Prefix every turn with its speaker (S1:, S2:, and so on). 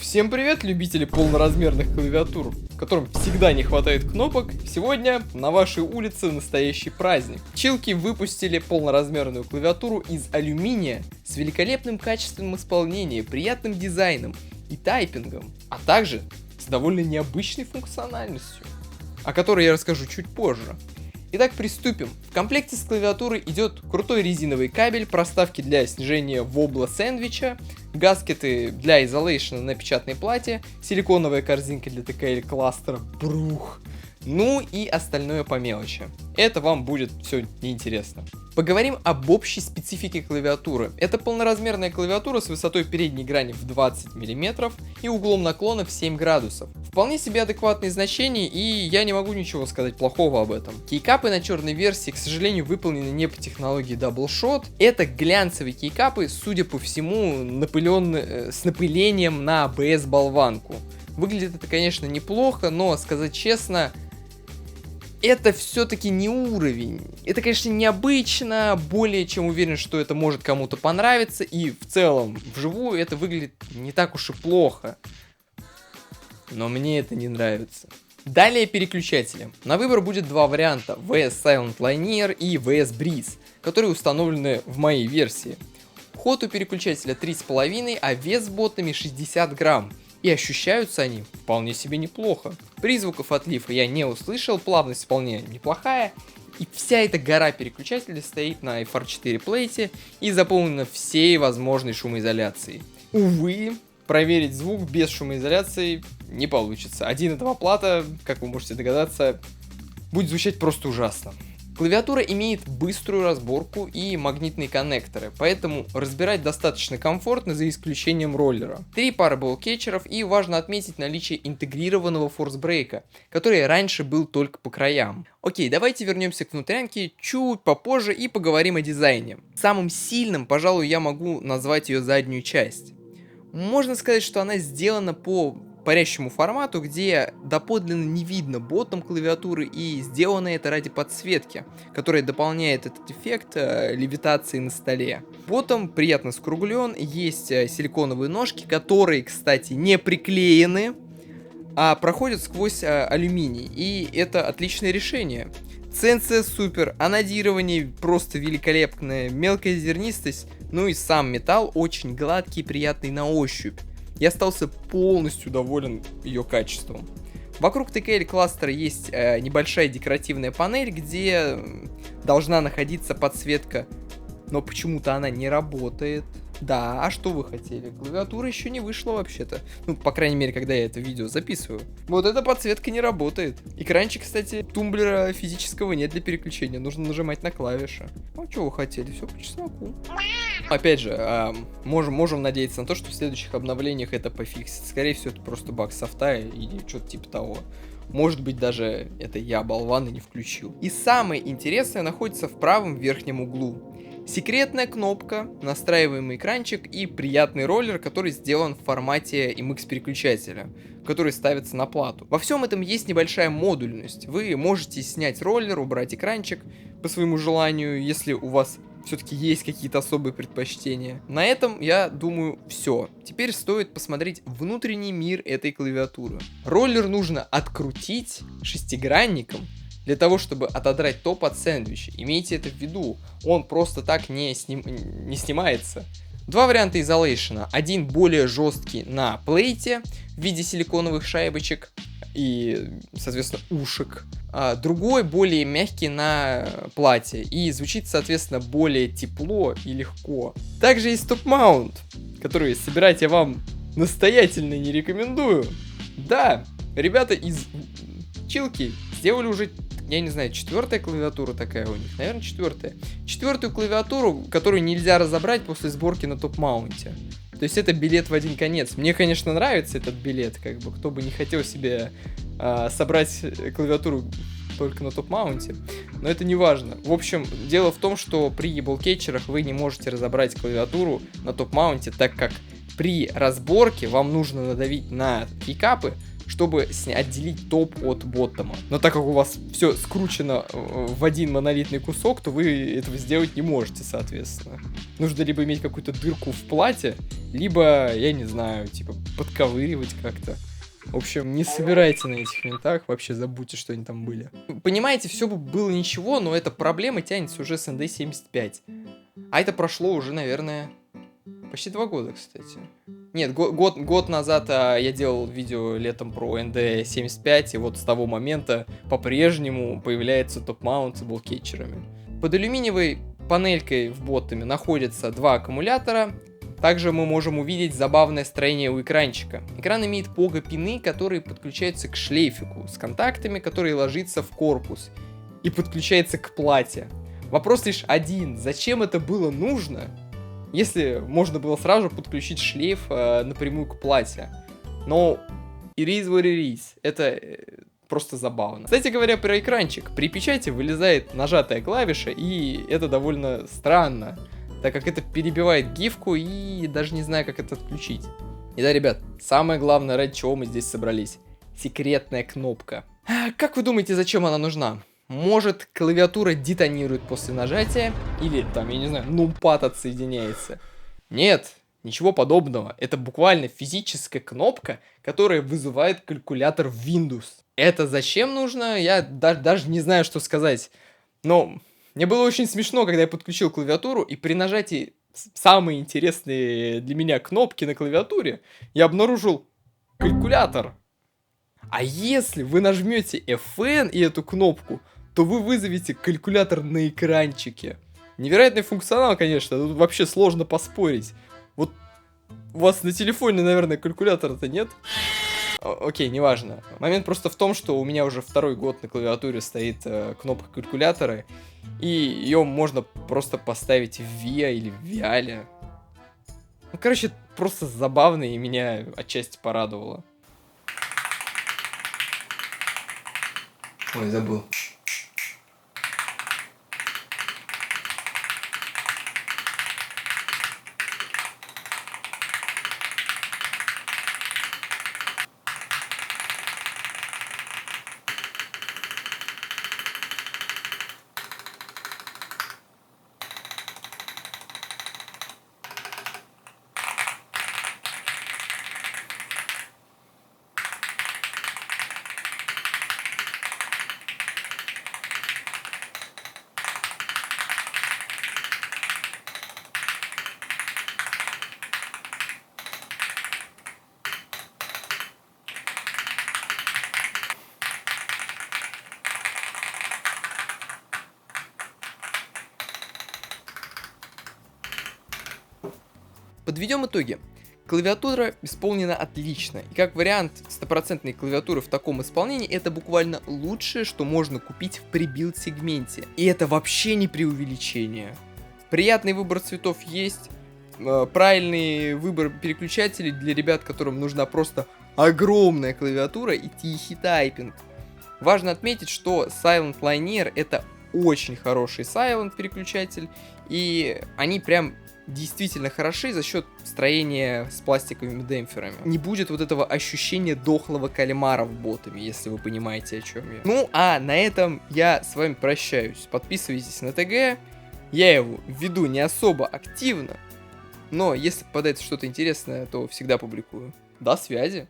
S1: Всем привет, любители полноразмерных клавиатур, которым всегда не хватает кнопок. Сегодня на вашей улице настоящий праздник. Чилки выпустили полноразмерную клавиатуру из алюминия с великолепным качественным исполнением, приятным дизайном и тайпингом, а также с довольно необычной функциональностью, о которой я расскажу чуть позже. Итак, приступим. В комплекте с клавиатурой идет крутой резиновый кабель, проставки для снижения вобла сэндвича, гаскеты для изолейшена на печатной плате, силиконовая корзинка для TKL кластера, брух, ну и остальное по мелочи. Это вам будет все неинтересно. Поговорим об общей специфике клавиатуры. Это полноразмерная клавиатура с высотой передней грани в 20 мм и углом наклона в 7 градусов. Вполне себе адекватные значения, и я не могу ничего сказать плохого об этом. Кейкапы на черной версии, к сожалению, выполнены не по технологии Double Shot. Это глянцевые кейкапы, судя по всему, с напылением на ABS болванку. Выглядит это, конечно, неплохо, но, сказать честно, это все-таки не уровень. Это, конечно, необычно, более чем уверен, что это может кому-то понравиться, и в целом, вживую это выглядит не так уж и плохо. Но мне это не нравится. Далее переключатели. На выбор будет два варианта: VS Silent Linear и VS Breeze, которые установлены в моей версии. Ход у переключателя 3,5, а вес с ботами 60 грамм. И ощущаются они вполне себе неплохо. Призвуков от лифа я не услышал, плавность вполне неплохая. И вся эта гора переключателей стоит на FR4 плейте и заполнена всей возможной шумоизоляцией. Увы, проверить звук без шумоизоляции не получится. 1,2 плата, как вы можете догадаться, будет звучать просто ужасно. Клавиатура имеет быструю разборку и магнитные коннекторы, поэтому разбирать достаточно комфортно, за исключением роллера. 3 пары болл-кетчеров, и важно отметить наличие интегрированного форс-брейка, который раньше был только по краям. Окей, давайте вернемся к внутрянке чуть попозже и поговорим о дизайне. Самым сильным, пожалуй, я могу назвать ее заднюю часть. Можно сказать, что она сделана по парящему формату, где доподлинно не видно ботом клавиатуры, и сделано это ради подсветки, которая дополняет этот эффект левитации на столе. Ботом приятно скруглен, есть силиконовые ножки, которые, кстати, не приклеены, а проходят сквозь алюминий, и это отличное решение. CNC супер, анодирование просто великолепное, мелкая зернистость, ну и сам металл очень гладкий и приятный на ощупь. Я остался полностью доволен ее качеством. Вокруг TKL кластера есть небольшая декоративная панель, где должна находиться подсветка, но почему-то она не работает. Да, а что вы хотели? Клавиатура еще не вышла вообще-то. Ну, по крайней мере, когда я это видео записываю. Вот эта подсветка не работает. Экранчик, кстати, тумблера физического нет для переключения. Нужно нажимать на клавиши. Ну, что вы хотели? Все по чесноку. Опять же, можем надеяться на то, что в следующих обновлениях это пофиксит. Скорее всего, это просто баг софта или что-то типа того. Может быть, даже это я, болван, и не включил. И самое интересное находится в правом верхнем углу. Секретная кнопка, настраиваемый экранчик и приятный роллер, который сделан в формате MX переключателя, который ставится на плату. Во всем этом есть небольшая модульность. Вы можете снять роллер, убрать экранчик по своему желанию, если у вас все-таки есть какие-то особые предпочтения. На этом, я думаю, все. Теперь стоит посмотреть внутренний мир этой клавиатуры. Роллер нужно открутить шестигранником, для того, чтобы отодрать топ от сэндвича. Имейте это в виду, он просто так не снимается. Два варианта изолейшена. Один более жесткий на плейте в виде силиконовых шайбочек и, соответственно, ушек. А другой более мягкий на плате и звучит, соответственно, более тепло и легко. Также есть топ-маунт, который собирать я вам настоятельно не рекомендую. Да, ребята из Чилки сделали уже, я не знаю, 4-я клавиатура такая у них, наверное, 4-я. 4-ю клавиатуру, которую нельзя разобрать после сборки на топ-маунте. То есть это билет в один конец. Мне, конечно, нравится этот билет, как бы, кто бы не хотел себе собрать клавиатуру только на топ-маунте, но это не важно. В общем, дело в том, что при болл-кетчерах вы не можете разобрать клавиатуру на топ-маунте, так как при разборке вам нужно надавить на кейкапы, чтобы отделить топ от боттома. Но так как у вас все скручено в один монолитный кусок, то вы этого сделать не можете, соответственно. Нужно либо иметь какую-то дырку в плате, либо, я не знаю, типа подковыривать как-то. В общем, не собирайте на этих винтах, вообще забудьте, что они там были. Понимаете, все бы было ничего, но эта проблема тянется уже с ND75. А это прошло уже, наверное, почти 2 года, кстати. Нет, год назад я делал видео летом про ND75, и вот с того момента по-прежнему появляется топ-маунт с болкетчерами. Под алюминиевой панелькой в боттами находятся 2 аккумулятора. Также мы можем увидеть забавное строение у экранчика. Экран имеет пого-пины, которые подключаются к шлейфику с контактами, которые ложатся в корпус и подключается к плате. Вопрос лишь один: зачем это было нужно, если можно было сразу же подключить шлейф напрямую к плате? Но it is what it is. Это просто забавно. Кстати говоря, про экранчик. При печати вылезает нажатая клавиша, и это довольно странно, так как это перебивает гифку, и даже не знаю, как это отключить. И да, ребят, самое главное, ради чего мы здесь собрались. Секретная кнопка. Как вы думаете, зачем она нужна? Может, клавиатура детонирует после нажатия? Или там, я не знаю, нумпад отсоединяется? Нет, ничего подобного. Это буквально физическая кнопка, которая вызывает калькулятор в Windows. Это зачем нужно? Я даже не знаю, что сказать. Но мне было очень смешно, когда я подключил клавиатуру, и при нажатии самые интересные для меня кнопки на клавиатуре я обнаружил калькулятор. А если вы нажмете FN и эту кнопку, то вы вызовете калькулятор на экранчике. Невероятный функционал, конечно, тут вообще сложно поспорить. Вот у вас на телефоне, наверное, калькулятора-то нет? Окей, неважно. Момент просто в том, что у меня уже 2-й год на клавиатуре стоит кнопка калькулятора, и ее можно просто поставить в VIA или в Viale. Ну, короче, просто забавно, и меня отчасти порадовало. Ой, забыл. Подведем итоги. Клавиатура исполнена отлично, и как вариант стопроцентной клавиатуры в таком исполнении это буквально лучшее, что можно купить в прибилд сегменте. И это вообще не преувеличение. Приятный выбор цветов есть, правильный выбор переключателей для ребят, которым нужна просто огромная клавиатура и тихий тайпинг. Важно отметить, что Silent Linear это очень хороший Silent переключатель, и они прям действительно хороши за счет строения с пластиковыми демпферами. Не будет вот этого ощущения дохлого кальмара в ботами, если вы понимаете, о чем я. Ну, а на этом я с вами прощаюсь. Подписывайтесь на ТГ. Я его веду не особо активно, но если попадается что-то интересное, то всегда публикую. До связи!